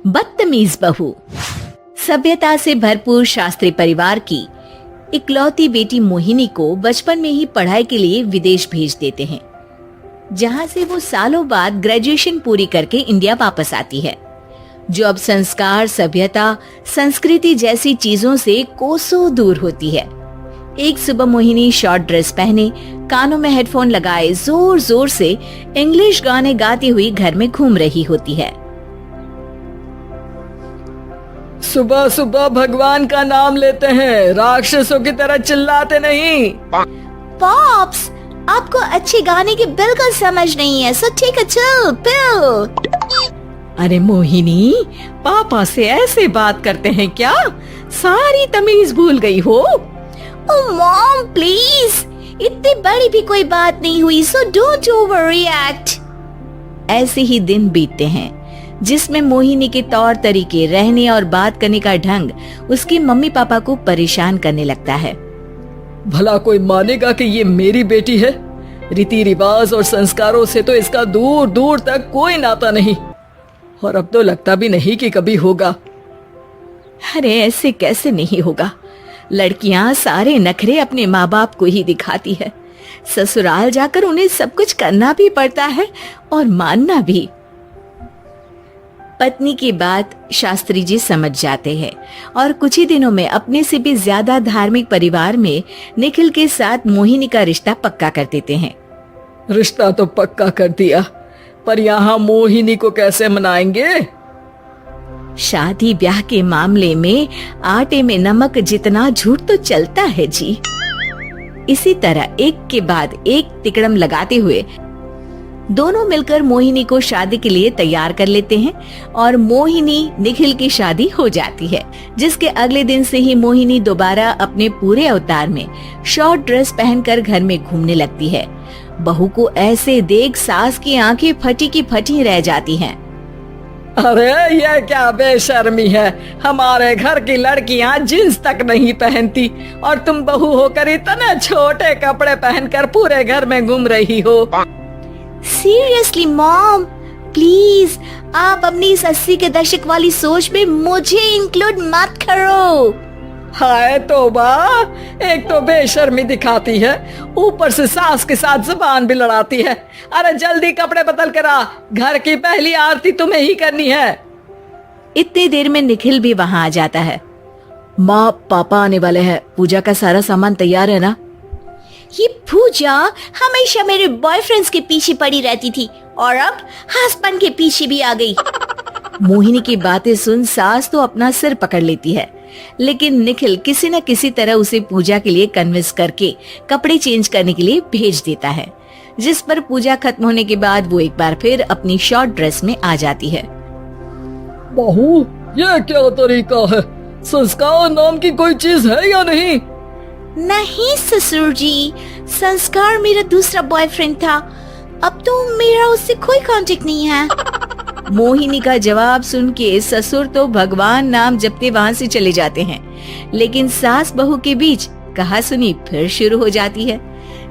बदतमीज बहू। सभ्यता से भरपूर शास्त्री परिवार की इकलौती बेटी मोहिनी को बचपन में ही पढ़ाई के लिए विदेश भेज देते हैं, जहां से वो सालों बाद ग्रेजुएशन पूरी करके इंडिया वापस आती है, जो अब संस्कार, सभ्यता, संस्कृति जैसी चीजों से कोसों दूर होती है। एक सुबह मोहिनी शॉर्ट ड्रेस पहने, कानों में हेडफोन लगाए जोर जोर से इंग्लिश गाने गाती हुई घर में घूम रही होती है। सुबह सुबह भगवान का नाम लेते हैं, राक्षसों की तरह चिल्लाते नहीं। पॉप्स, आपको अच्छे गाने की बिल्कुल समझ नहीं है, सो ठीक है, चिल पिल। अरे मोहिनी, पापा से ऐसे बात करते हैं क्या? सारी तमीज भूल गई हो। ओह मॉम प्लीज, इतनी बड़ी भी कोई बात नहीं हुई, सो डोंट ओवररिएक्ट। ऐसे ही दिन बीतते हैं जिसमें मोहिनी के तौर तरीके, रहने और बात करने का ढंग उसके मम्मी पापा को परेशान करने लगता है। भला कोई मानेगा कि ये मेरी बेटी है? रीति रिवाज और संस्कारों से तो इसका दूर दूर तक कोई नाता नहीं, और अब तो लगता भी नहीं कि कभी होगा। अरे ऐसे कैसे नहीं होगा? लड़कियां सारे नखरे अपने माँ बाप को ही दिखाती है। ससुराल जाकर उन्हें सब कुछ करना भी पड़ता है और मानना भी। पत्नी की बात शास्त्री जी समझ जाते हैं और कुछ ही दिनों में अपने से भी ज्यादा धार्मिक परिवार में निखिल के साथ मोहिनी का रिश्ता पक्का कर देते हैं। रिश्ता तो पक्का कर दिया, पर यहाँ मोहिनी को कैसे मनाएंगे? शादी ब्याह के मामले में आटे में नमक जितना झूठ तो चलता है जी। इसी तरह एक के बाद एक तिकड़म लगाते हुए दोनों मिलकर मोहिनी को शादी के लिए तैयार कर लेते हैं और मोहिनी निखिल की शादी हो जाती है, जिसके अगले दिन से ही मोहिनी दोबारा अपने पूरे अवतार में शॉर्ट ड्रेस पहनकर घर में घूमने लगती है। बहू को ऐसे देख सास की आंखें फटी की फटी रह जाती हैं। अरे ये क्या बेशर्मी है, हमारे घर की लड़कियां जींस तक नहीं पहनती और तुम बहू होकर इतने छोटे कपड़े पहनकर पूरे घर में घूम रही हो। सीरियसली मॉम, प्लीज आप अपनी इस 80 के दशक वाली सोच में मुझे इंक्लूड मत करो। हाय तौबा, एक तो बेशर्मी दिखाती है, ऊपर से सास के साथ जुबान भी लड़ाती है। अरे जल्दी कपड़े बदल कर आ, घर की पहली आरती तुम्हें ही करनी है। इतनी देर में निखिल भी वहाँ आ जाता है। माँ पापा आने वाले हैं, पूजा का सारा सामान तैयार है ना? ये पूजा हमेशा मेरे बॉयफ्रेंड्स के पीछे पड़ी रहती थी और अब हस्बैंड के पीछे भी आ गई। मोहिनी की बातें सुन सास तो अपना सिर पकड़ लेती है, लेकिन निखिल किसी न किसी तरह उसे पूजा के लिए कन्विंस करके कपड़े चेंज करने के लिए भेज देता है, जिस पर पूजा खत्म होने के बाद वो एक बार फिर अपनी शॉर्ट ड्रेस में आ जाती है। बहू, ये क्या तरीका है? संस्कार नाम की कोई चीज है या नहीं? नहीं ससुर जी, संस्कार मेरा दूसरा बॉयफ्रेंड था, अब तो मेरा उससे कोई कांटेक्ट नहीं है। मोहिनी का जवाब सुन के ससुर तो भगवान नाम जपते वहाँ से चले जाते हैं, लेकिन सास बहू के बीच कहासुनी फिर शुरू हो जाती है,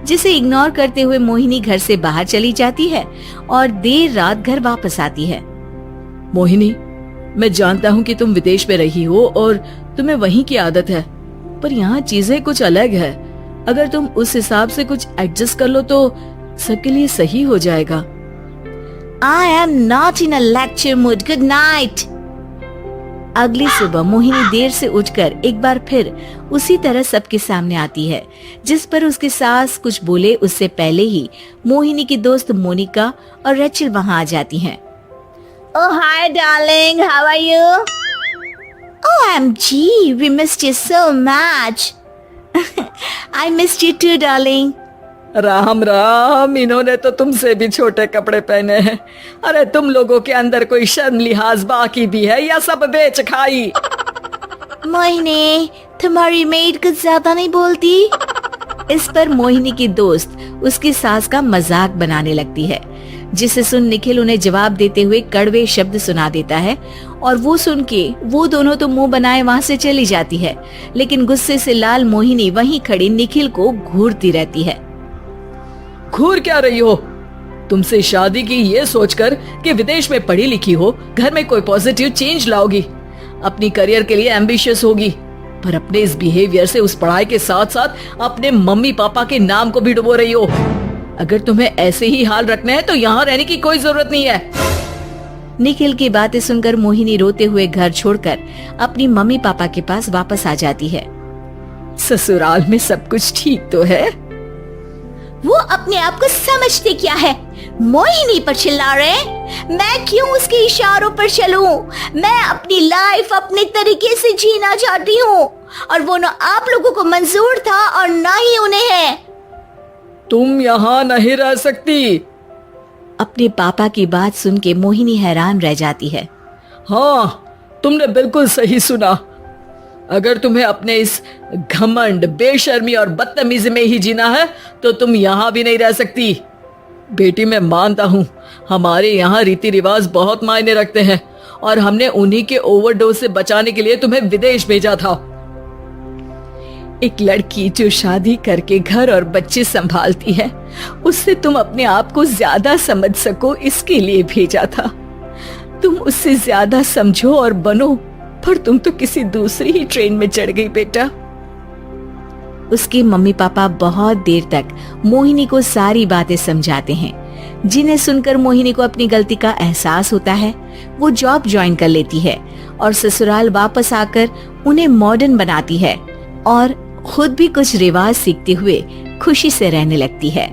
जिसे इग्नोर करते हुए मोहिनी घर से बाहर चली जाती है और देर रात घर वापस आती है। मोहिनी, मैं जानता हूँ कि तुम विदेश में रही हो और तुम्हें वहीं की आदत है, पर यहाँ चीजें कुछ अलग है। अगर तुम उस हिसाब से कुछ एडजस्ट कर लो तो सबके लिए सही हो जाएगा। I am not in a lecture mood. Good night. अगली सुबह मोहिनी देर से उठकर एक बार फिर उसी तरह सबके सामने आती है, जिस पर उसकी सास कुछ बोले उससे पहले ही मोहिनी की दोस्त मोनिका और रेचल वहाँ आ जाती हैं। Oh hi darling, how are you? OMG, we missed you so much. I missed you too darling. Ram Ram, इन्होंने तो तुमसे भी छोटे कपड़े पहने हैं। अरे तुम लोगों के अंदर कोई शर्म लिहाज बाकी भी है या सब बेच खाई? मोहिनी, तुम्हारी मेड कुछ ज्यादा नहीं बोलती? इस पर मोहिनी की दोस्त उसकी सास का मजाक बनाने लगती है, जिसे सुन निखिल उन्हें जवाब देते हुए कड़वे शब्द सुना देता है और वो सुन के वो दोनों तो मुंह बनाए वहाँ से चली जाती है, लेकिन गुस्से से लाल मोहिनी वहीं खड़ी निखिल को घूरती रहती है। घूर क्या रही हो? तुमसे शादी की ये सोचकर कि विदेश में पढ़ी लिखी हो, घर में कोई पॉजिटिव चेंज लाओगी, अपनी करियर के लिए एम्बिशियस होगी, पर अपने इस बिहेवियर से उस पढ़ाई के साथ साथ अपने मम्मी पापा के नाम को भी डुबो रही हो। अगर तुम्हें ऐसे ही हाल रखना है तो यहाँ रहने की कोई जरूरत नहीं है। निखिल की बातें सुनकर मोहिनी रोते हुए घर छोड़कर अपनी मम्मी पापा के पास वापस आ जाती है। ससुराल में सब कुछ ठीक तो है? वो अपने आप को समझते क्या है? मोहिनी पर चिल्ला रहे? मैं क्यों उसके इशारों पर चलूं? मैं अपनी लाइफ अपने तरीके से जीना चाहती हूँ और वो ना आप लोगों को मंजूर था और ना ही उन्हें है। तुम यहाँ नहीं रह सकती। अपने पापा की बात सुन के मोहिनी हैरान रह जाती है। हाँ, तुमने बिल्कुल सही सुना। अगर तुम्हें अपने इस घमंड, बेशर्मी और बदतमीजी में ही जीना है तो तुम यहाँ भी नहीं रह सकती। बेटी, मैं मानता हूँ हमारे यहाँ रीति रिवाज बहुत मायने रखते हैं और हमने उन्हीं के ओवरडोज से बचाने के लिए तुम्हें विदेश भेजा था। एक लड़की जो शादी करके घर और बच्चे संभालती है, उससे तुम अपने आप को ज्यादा समझ सको इसके लिए भेजा था। तुम उससे ज्यादा समझो और बनो, पर तुम तो किसी दूसरी ही ट्रेन में चढ़ गई बेटा। उसके मम्मी पापा बहुत देर तक मोहिनी को सारी बातें समझाते हैं, जिन्हें सुनकर मोहिनी को अपनी गलती का एहसास होता है। वो जॉब ज्वाइन कर लेती है और ससुराल वापस आकर उन्हें मॉडर्न बनाती है और खुद भी कुछ रिवाज सीखते हुए खुशी से रहने लगती है।